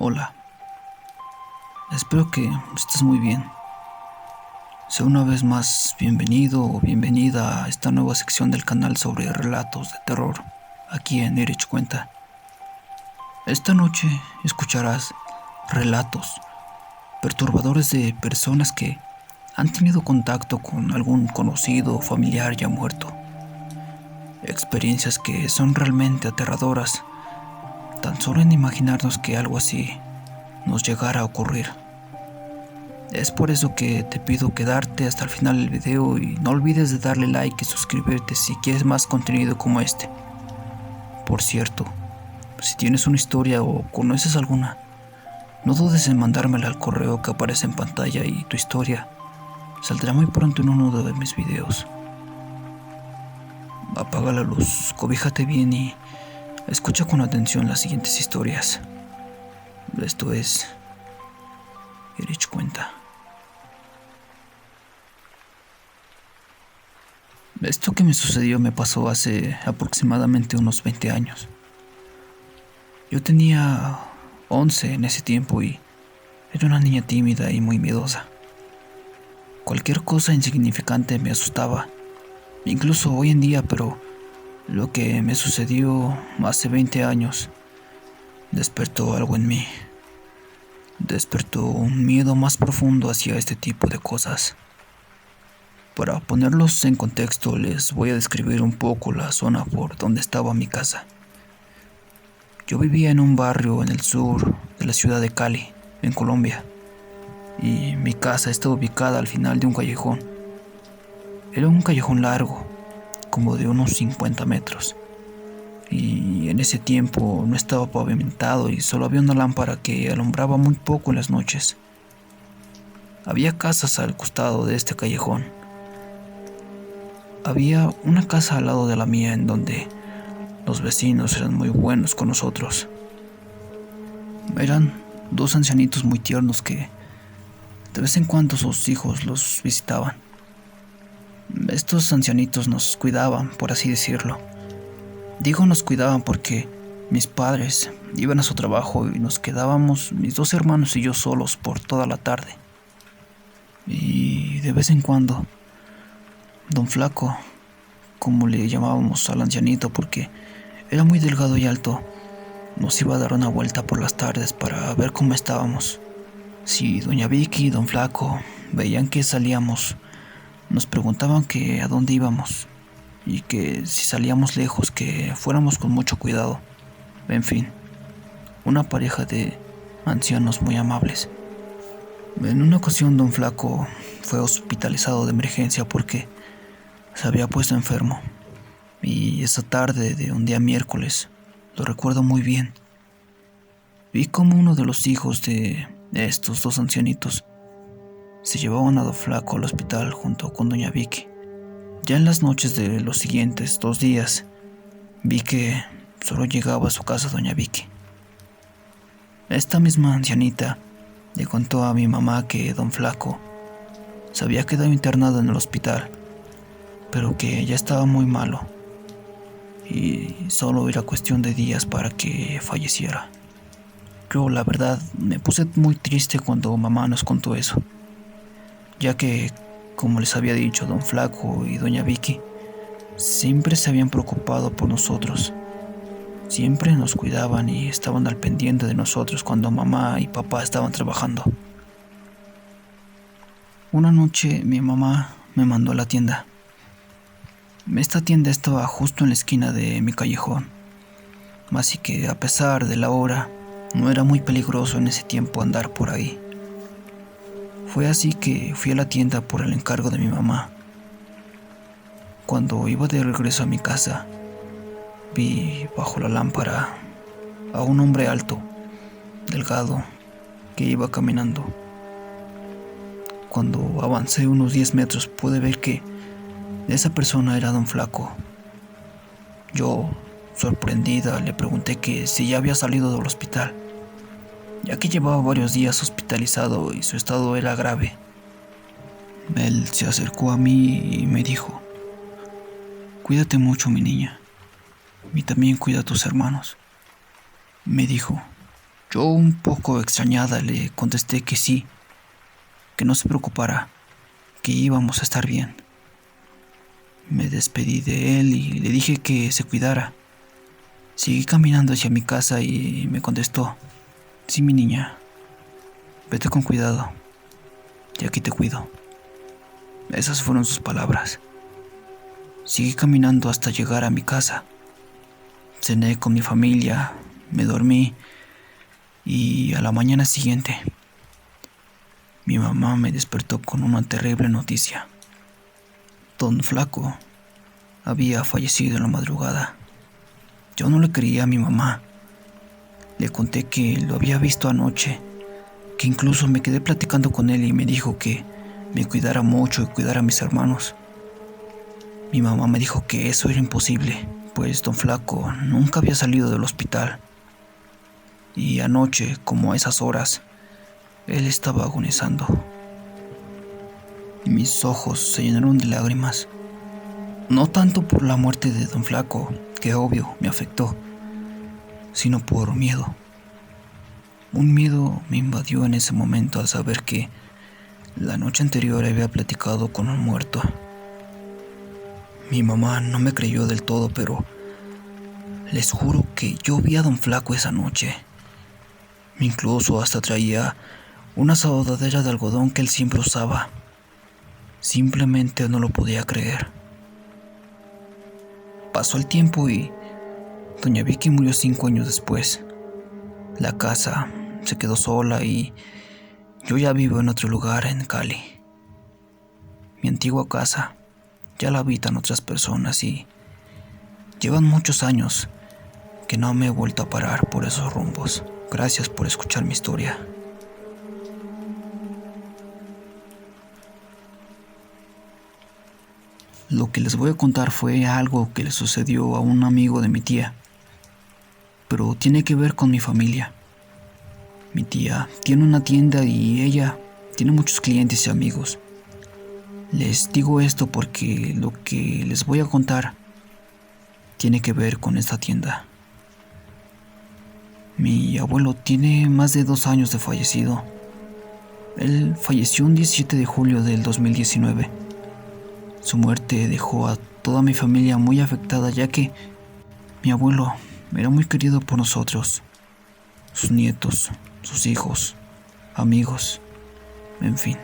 Hola, espero que estés muy bien. Sea una vez más bienvenido o bienvenida a esta nueva sección del canal sobre relatos de terror, aquí en Erich Cuenta. Esta noche escucharás relatos perturbadores de personas que han tenido contacto con algún conocido o familiar ya muerto. Experiencias que son realmente aterradoras, tan solo en imaginarnos que algo así nos llegara a ocurrir. Es por eso que te pido quedarte hasta el final del video y no olvides de darle like y suscribirte si quieres más contenido como este. Por cierto, si tienes una historia o conoces alguna, no dudes en mandármela al correo que aparece en pantalla y tu historia saldrá muy pronto en uno de mis videos. Apaga la luz, cobíjate bien y escucha con atención las siguientes historias. Esto es Erich Cuenta. Esto que me sucedió me pasó hace aproximadamente unos 20 años. Yo tenía 11 en ese tiempo y era una niña tímida y muy miedosa. Cualquier cosa insignificante me asustaba, incluso hoy en día, pero lo que me sucedió hace 20 años despertó algo en mí. Despertó un miedo más profundo hacia este tipo de cosas. Para ponerlos en contexto, les voy a describir un poco la zona por donde estaba mi casa. Yo vivía en un barrio en el sur de la ciudad de Cali, en Colombia, y mi casa estaba ubicada al final de un callejón. Era un callejón largo, como de unos 50 metros, y en ese tiempo no estaba pavimentado y solo había una lámpara que alumbraba muy poco en las noches. Había casas al costado de este callejón. Había una casa al lado de la mía en donde los vecinos eran muy buenos con nosotros. Eran dos ancianitos muy tiernos que de vez en cuando sus hijos los visitaban. Estos ancianitos nos cuidaban, por así decirlo. Digo nos cuidaban porque mis padres iban a su trabajo y nos quedábamos mis dos hermanos y yo solos por toda la tarde. Y de vez en cuando, don Flaco, como le llamábamos al ancianito porque era muy delgado y alto, nos iba a dar una vuelta por las tardes para ver cómo estábamos. Si doña Vicky y don Flaco veían que salíamos, nos preguntaban que a dónde íbamos y que si salíamos lejos que fuéramos con mucho cuidado. En fin, una pareja de ancianos muy amables. En una ocasión don Flaco fue hospitalizado de emergencia porque se había puesto enfermo. Y esa tarde de un día miércoles, lo recuerdo muy bien, vi como uno de los hijos de estos dos ancianitos se llevaban a don Flaco al hospital junto con doña Vicky. Ya en las noches de los siguientes 2 días, vi que solo llegaba a su casa doña Vicky. Esta misma ancianita le contó a mi mamá que don Flaco se había quedado internado en el hospital, pero que ya estaba muy malo y solo era cuestión de días para que falleciera. Yo, la verdad, me puse muy triste cuando mamá nos contó eso, ya que, como les había dicho, don Flaco y doña Vicky siempre se habían preocupado por nosotros. Siempre nos cuidaban y estaban al pendiente de nosotros cuando mamá y papá estaban trabajando. Una noche mi mamá me mandó a la tienda. Esta tienda estaba justo en la esquina de mi callejón, así que a pesar de la hora, no era muy peligroso en ese tiempo andar por ahí. Fue así que fui a la tienda por el encargo de mi mamá. Cuando iba de regreso a mi casa, vi bajo la lámpara a un hombre alto, delgado, que iba caminando. Cuando avancé unos 10 metros pude ver que esa persona era don Flaco. Yo, sorprendida, le pregunté que si ya había salido del hospital, ya que llevaba varios días hospitalizado y su estado era grave. Él se acercó a mí y me dijo: "Cuídate mucho, mi niña, y también cuida a tus hermanos", me dijo. Yo, un poco extrañada, le contesté que sí, que no se preocupara, que íbamos a estar bien. Me despedí de él y le dije que se cuidara. Seguí caminando hacia mi casa y me contestó: sí, mi niña, vete con cuidado, y aquí te cuido. Esas fueron sus palabras. Seguí caminando hasta llegar a mi casa. Cené con mi familia, me dormí y a la mañana siguiente mi mamá me despertó con una terrible noticia. Don Flaco había fallecido en la madrugada. Yo no le creía a mi mamá. Le conté que lo había visto anoche, que incluso me quedé platicando con él y me dijo que me cuidara mucho y cuidara a mis hermanos. Mi mamá me dijo que eso era imposible, pues don Flaco nunca había salido del hospital. Y anoche, como a esas horas, él estaba agonizando. Mis ojos se llenaron de lágrimas. No tanto por la muerte de don Flaco, que obvio me afectó, sino por miedo. Un miedo me invadió en ese momento al saber que la noche anterior había platicado con un muerto. Mi mamá no me creyó del todo, pero les juro que yo vi a don Flaco esa noche. Incluso hasta traía una sudadera de algodón que él siempre usaba. Simplemente no lo podía creer. Pasó el tiempo y doña Vicky murió 5 años después. La casa se quedó sola y yo ya vivo en otro lugar en Cali. Mi antigua casa ya la habitan otras personas y llevan muchos años que no me he vuelto a parar por esos rumbos. Gracias por escuchar mi historia. Lo que les voy a contar fue algo que le sucedió a un amigo de mi tía, pero tiene que ver con mi familia. Mi tía tiene una tienda y ella tiene muchos clientes y amigos. Les digo esto porque lo que les voy a contar tiene que ver con esta tienda. Mi abuelo tiene más de 2 años de fallecido. Él falleció un 17 de julio del 2019. Su muerte dejó a toda mi familia muy afectada, ya que mi abuelo era muy querido por nosotros, sus nietos, sus hijos, amigos, en fin.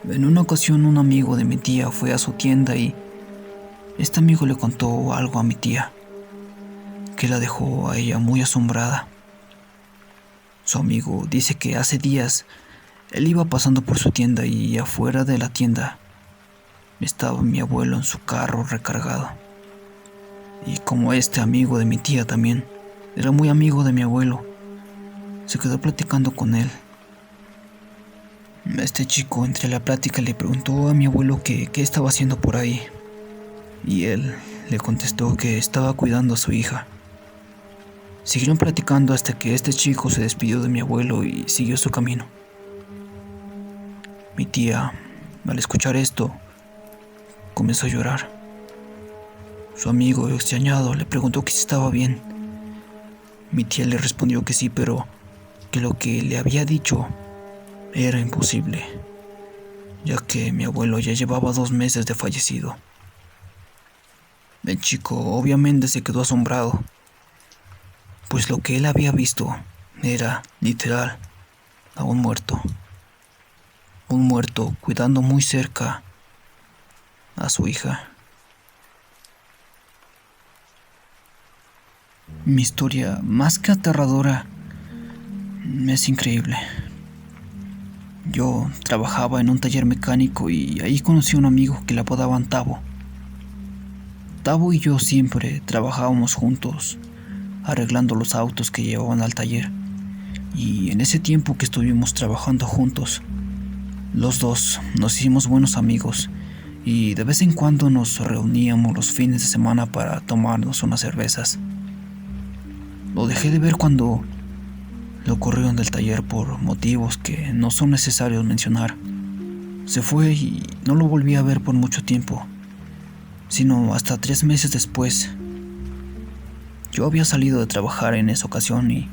En una ocasión un amigo de mi tía fue a su tienda y este amigo le contó algo a mi tía que la dejó a ella muy asombrada. Su amigo dice que hace días él iba pasando por su tienda y afuera de la tienda estaba mi abuelo en su carro recargado. Y como este amigo de mi tía también era muy amigo de mi abuelo, se quedó platicando con él. Este chico entre la plática le preguntó a mi abuelo qué estaba haciendo por ahí, y él le contestó que estaba cuidando a su hija. Siguieron platicando hasta que este chico se despidió de mi abuelo y siguió su camino. Mi tía, al escuchar esto, comenzó a llorar. Su amigo, extrañado, le preguntó que si estaba bien. Mi tía le respondió que sí, pero que lo que le había dicho era imposible, ya que mi abuelo ya llevaba 2 meses de fallecido. El chico obviamente se quedó asombrado, pues lo que él había visto era, literal, a un muerto cuidando muy cerca a su hija. Mi historia, más que aterradora, es increíble. Yo trabajaba en un taller mecánico y ahí conocí a un amigo que le apodaban Tavo. Tavo y yo siempre trabajábamos juntos, arreglando los autos que llevaban al taller. Y en ese tiempo que estuvimos trabajando juntos, los dos nos hicimos buenos amigos y de vez en cuando nos reuníamos los fines de semana para tomarnos unas cervezas. Lo dejé de ver cuando lo corrieron del taller por motivos que no son necesarios mencionar. Se fue y no lo volví a ver por mucho tiempo, sino hasta 3 meses después. Yo había salido de trabajar en esa ocasión y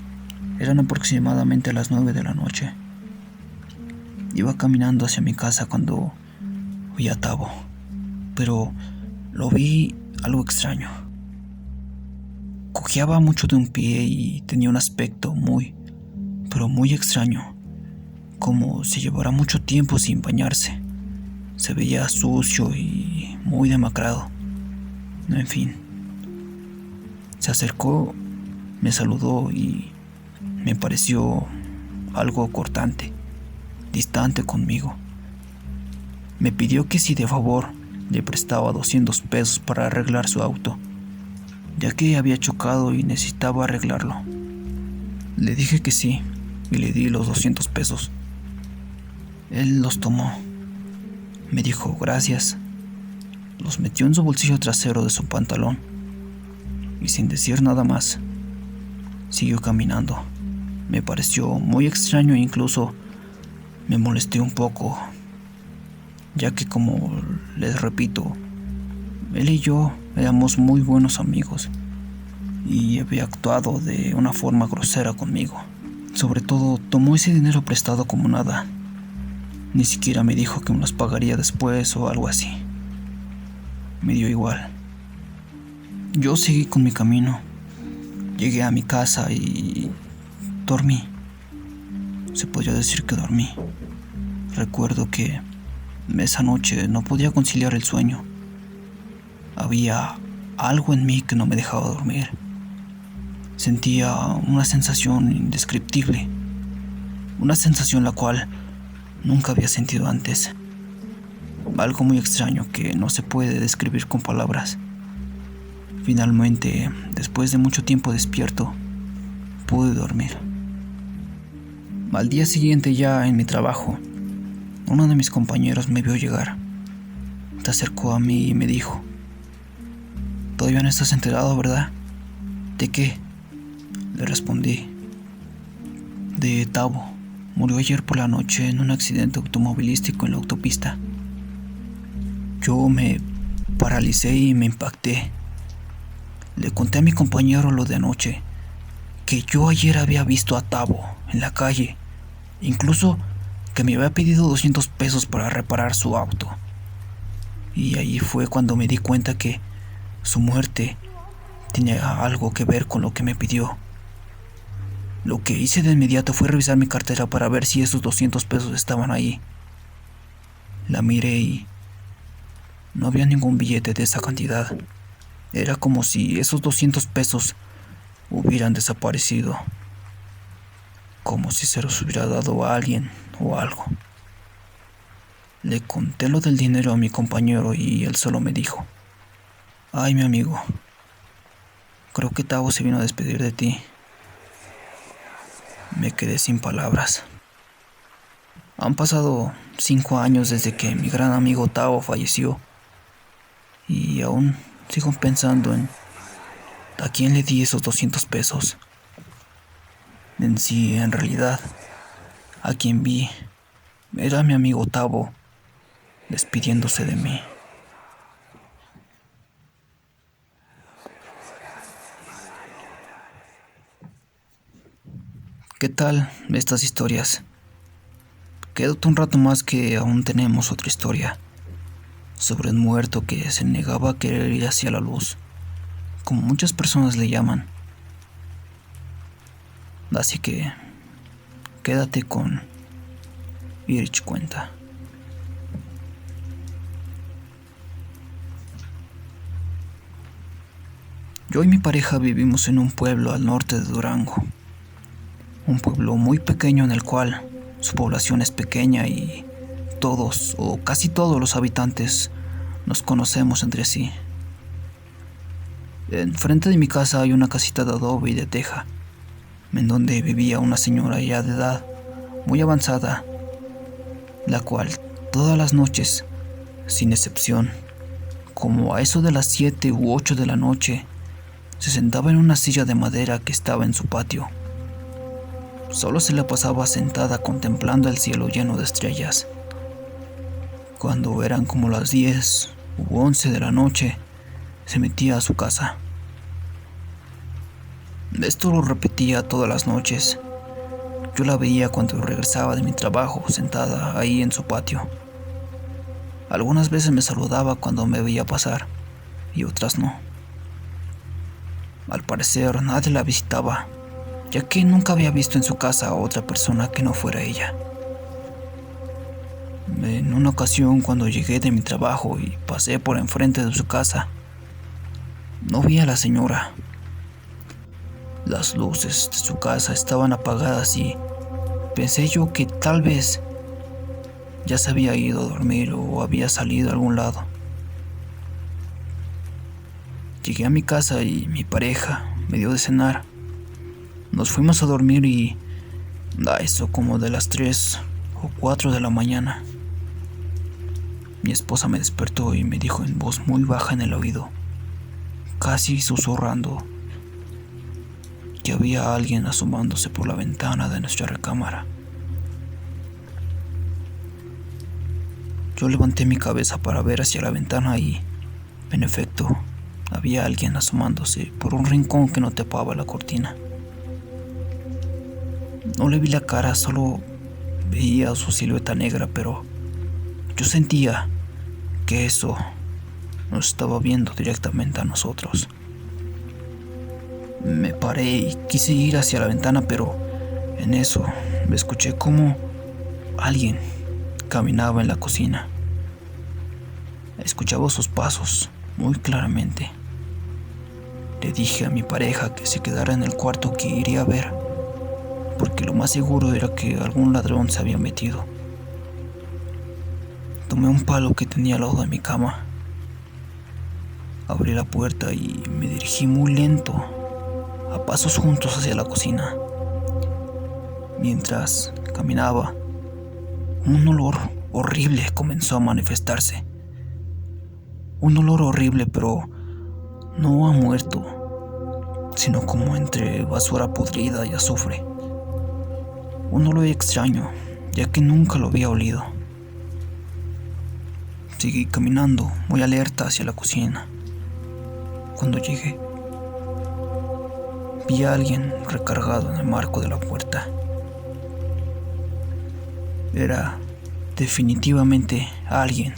Eran aproximadamente las 9 de la noche. Iba caminando hacia mi casa cuando vi a Tavo, pero lo vi algo extraño. Cojeaba mucho de un pie y tenía un aspecto pero muy extraño, como si llevara mucho tiempo sin bañarse. Se veía sucio y muy demacrado. En fin, se acercó, me saludó y me pareció algo cortante, distante conmigo. Me pidió que si de favor le prestaba 200 pesos para arreglar su auto, ya que había chocado y necesitaba arreglarlo. Le dije que sí y le di los 200 pesos. Él los tomó. Me dijo gracias. Los metió en su bolsillo trasero de su pantalón y sin decir nada más, siguió caminando. Me pareció muy extraño e incluso me molesté un poco, ya que, como les repito, él y yo éramos muy buenos amigos y había actuado de una forma grosera conmigo. Sobre todo, tomó ese dinero prestado como nada. Ni siquiera me dijo que me los pagaría después o algo así. Me dio igual. Yo seguí con mi camino. Llegué a mi casa y dormí. Se podría decir que dormí. Recuerdo que esa noche no podía conciliar el sueño. Había algo en mí que no me dejaba dormir. Sentía una sensación indescriptible, una sensación la cual nunca había sentido antes. Algo muy extraño que no se puede describir con palabras. Finalmente, después de mucho tiempo despierto, pude dormir. Al día siguiente, ya en mi trabajo, uno de mis compañeros me vio llegar. Se acercó a mí y me dijo: «¿Todavía no estás enterado, verdad?» «¿De qué?», le respondí. «De Tavo. Murió ayer por la noche en un accidente automovilístico en la autopista». Yo me paralicé y me impacté. Le conté a mi compañero lo de anoche, que yo ayer había visto a Tavo en la calle, incluso que me había pedido 200 pesos para reparar su auto. Y ahí fue cuando me di cuenta que su muerte tenía algo que ver con lo que me pidió. Lo que hice de inmediato fue revisar mi cartera para ver si esos 200 pesos estaban ahí. La miré y no había ningún billete de esa cantidad. Era como si esos 200 pesos hubieran desaparecido, como si se los hubiera dado a alguien o algo. Le conté lo del dinero a mi compañero y él solo me dijo: «Ay, mi amigo, creo que Tavo se vino a despedir de ti». Me quedé sin palabras. Han pasado 5 años desde que mi gran amigo Tavo falleció y aún sigo pensando en a quién le di esos 200 pesos. En realidad, a quien vi era mi amigo Tavo despidiéndose de mí. ¿Qué tal estas historias? Quédate un rato más, que aún tenemos otra historia sobre un muerto que se negaba a querer ir hacia la luz, como muchas personas le llaman. Así que quédate con Irich Cuenta. Yo y mi pareja vivimos en un pueblo al norte de Durango. Un pueblo muy pequeño en el cual su población es pequeña y todos o casi todos los habitantes nos conocemos entre sí. Enfrente de mi casa hay una casita de adobe y de teja, en donde vivía una señora ya de edad muy avanzada, la cual todas las noches, sin excepción, como a eso de las 7 u 8 de la noche, se sentaba en una silla de madera que estaba en su patio. Solo se la pasaba sentada contemplando el cielo lleno de estrellas. Cuando eran como las 10 u 11 de la noche, se metía a su casa. Esto lo repetía todas las noches. Yo la veía cuando regresaba de mi trabajo, sentada ahí en su patio. Algunas veces me saludaba cuando me veía pasar y otras no. Al parecer nadie la visitaba, ya que nunca había visto en su casa a otra persona que no fuera ella. En una ocasión, cuando llegué de mi trabajo y pasé por enfrente de su casa, no vi a la señora. Las luces de su casa estaban apagadas y pensé yo que tal vez ya se había ido a dormir o había salido a algún lado. Llegué a mi casa y mi pareja me dio de cenar. Nos fuimos a dormir y a eso como de las 3 o 4 de la mañana. Mi esposa me despertó y me dijo en voz muy baja en el oído, casi susurrando, que había alguien asomándose por la ventana de nuestra recámara. Yo levanté mi cabeza para ver hacia la ventana y, en efecto, había alguien asomándose por un rincón que no tapaba la cortina. No le vi la cara, solo veía su silueta negra, pero yo sentía que eso nos estaba viendo directamente a nosotros. Me paré y quise ir hacia la ventana, pero en eso me escuché como alguien caminaba en la cocina. Escuchaba sus pasos muy claramente. Le dije a mi pareja que se quedara en el cuarto, que iría a ver, porque lo más seguro era que algún ladrón se había metido. Tomé un palo que tenía al lado de mi cama. Abrí la puerta y me dirigí muy lento, a pasos juntos hacia la cocina. Mientras caminaba, un olor horrible comenzó a manifestarse. Un olor horrible, pero no a muerto, sino como entre basura podrida y azufre. Un olor extraño, ya que nunca lo había olido. Seguí caminando, muy alerta hacia la cocina. Cuando llegué, vi a alguien recargado en el marco de la puerta. Era definitivamente alguien,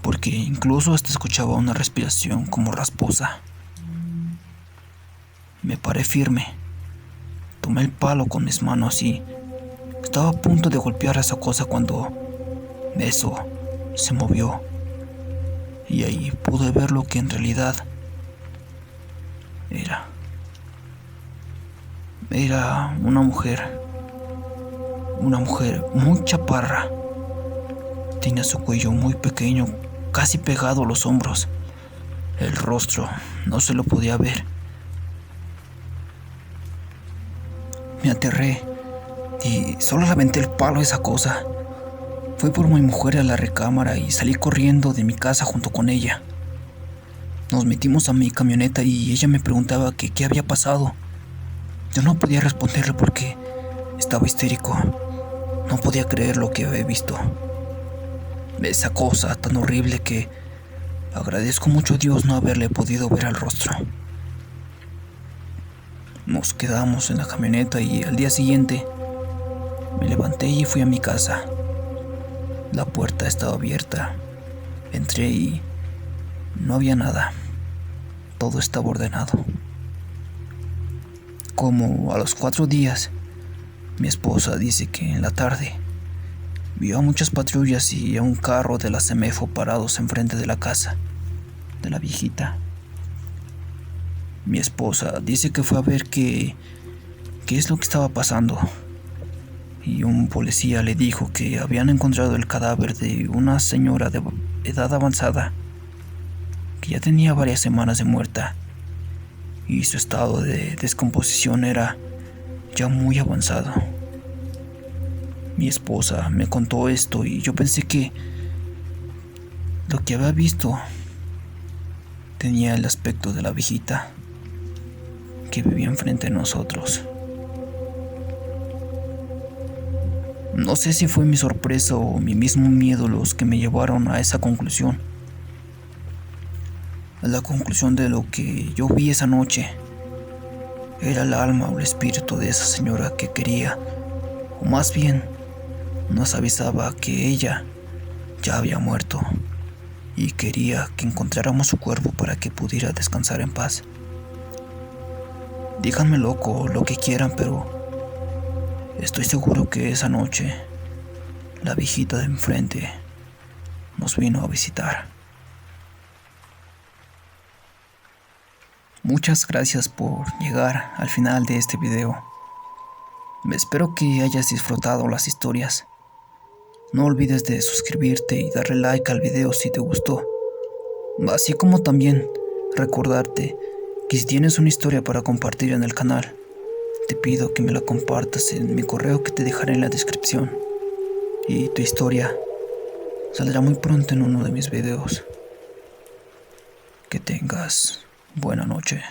porque incluso hasta escuchaba una respiración como rasposa. Me paré firme, tomé el palo con mis manos y estaba a punto de golpear a esa cosa cuando eso se movió, y ahí pude ver lo que en realidad era una mujer muy chaparra. Tenía su cuello muy pequeño, casi pegado a los hombros. El rostro no se lo podía ver. Me aterré y solo le aventé el palo a esa cosa. Fui por mi mujer a la recámara y salí corriendo de mi casa junto con ella. Nos metimos a mi camioneta y ella me preguntaba que qué había pasado. Yo no podía responderle porque estaba histérico. No podía creer lo que había visto. Esa cosa tan horrible que agradezco mucho a Dios no haberle podido ver el rostro. Nos quedamos en la camioneta y al día siguiente me levanté y fui a mi casa. La puerta estaba abierta. Entré y no había nada. Todo estaba ordenado. Como a los 4 días, mi esposa dice que en la tarde vio a muchas patrullas y a un carro de la Semefo parados enfrente de la casa de la viejita. Mi esposa dice que fue a ver qué es lo que estaba pasando. Y un policía le dijo que habían encontrado el cadáver de una señora de edad avanzada, que ya tenía varias semanas de muerta, y su estado de descomposición era ya muy avanzado. Mi esposa me contó esto y yo pensé que lo que había visto tenía el aspecto de la viejita que vivía enfrente de nosotros. No sé si fue mi sorpresa o mi mismo miedo los que me llevaron a esa conclusión. A la conclusión de lo que yo vi esa noche. era el alma o el espíritu de esa señora que quería, o más bien, nos avisaba que ella ya había muerto y quería que encontráramos su cuerpo para que pudiera descansar en paz. Díganme loco o lo que quieran, pero estoy seguro que esa noche la viejita de enfrente nos vino a visitar. Muchas gracias por llegar al final de este video. Espero que hayas disfrutado las historias. No olvides de suscribirte y darle like al video si te gustó. Así como también recordarte que si tienes una historia para compartir en el canal, te pido que me la compartas en mi correo que te dejaré en la descripción. Y tu historia saldrá muy pronto en uno de mis videos. Que tengas buena noche.